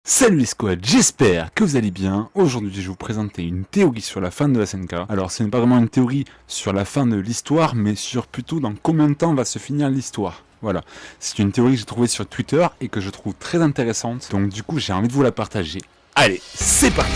Salut les squads, j'espère que vous allez bien. Aujourd'hui je vais vous présenter une théorie sur la fin de la SNK. Alors ce n'est pas vraiment une théorie sur la fin de l'histoire, mais sur plutôt dans combien de temps va se finir l'histoire. Voilà, c'est une théorie que j'ai trouvée sur Twitter et que je trouve très intéressante, donc du coup j'ai envie de vous la partager. Allez, c'est parti!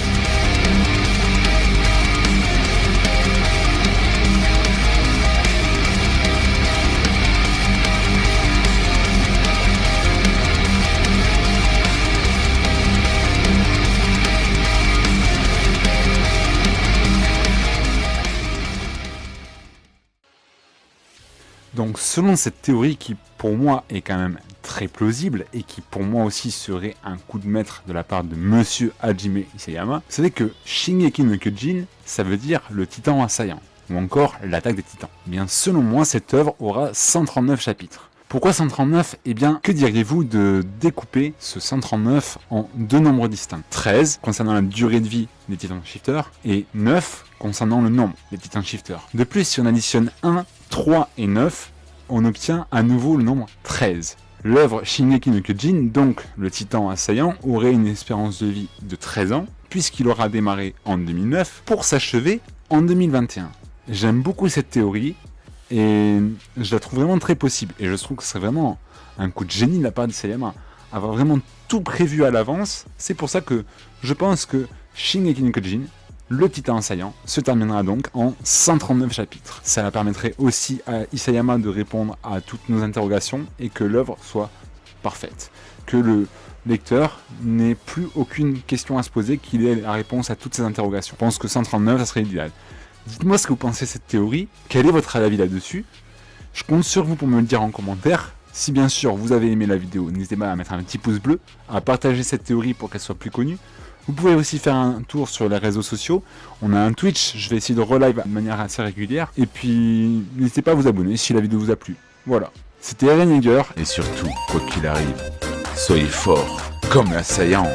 Donc selon cette théorie qui pour moi est quand même très plausible et qui pour moi aussi serait un coup de maître de la part de Monsieur Hajime Isayama, vous savez que Shingeki no Kyojin ça veut dire le titan assaillant ou encore l'attaque des titans. Eh bien selon moi cette œuvre aura 139 chapitres. Pourquoi 139? Eh bien, que diriez-vous de découper ce 139 en deux nombres distincts? 13 concernant la durée de vie des Titan Shifters et 9 concernant le nombre des Titan Shifters. De plus, si on additionne 1, 3 et 9, on obtient à nouveau le nombre 13. L'œuvre Shingeki no Kyojin, donc le Titan assaillant, aurait une espérance de vie de 13 ans, puisqu'il aura démarré en 2009 pour s'achever en 2021. J'aime beaucoup cette théorie. Et je la trouve vraiment très possible. Et je trouve que ce serait vraiment un coup de génie de la part d'Isayama. Avoir vraiment tout prévu à l'avance. C'est pour ça que je pense que Shingeki no Kyojin, le titan assaillant, se terminera donc en 139 chapitres. Ça permettrait aussi à Isayama de répondre à toutes nos interrogations et que l'œuvre soit parfaite. Que le lecteur n'ait plus aucune question à se poser, qu'il ait la réponse à toutes ces interrogations. Je pense que 139, ça serait l'idéal. Dites-moi ce que vous pensez de cette théorie, quel est votre avis là-dessus. Je compte sur vous pour me le dire en commentaire. Si bien sûr vous avez aimé la vidéo, n'hésitez pas à mettre un petit pouce bleu, à partager cette théorie pour qu'elle soit plus connue. Vous pouvez aussi faire un tour sur les réseaux sociaux. On a un Twitch, je vais essayer de relive de manière assez régulière. Et puis n'hésitez pas à vous abonner si la vidéo vous a plu. Voilà, c'était Eren Yeager. Et surtout, quoi qu'il arrive, soyez forts comme l'assaillant.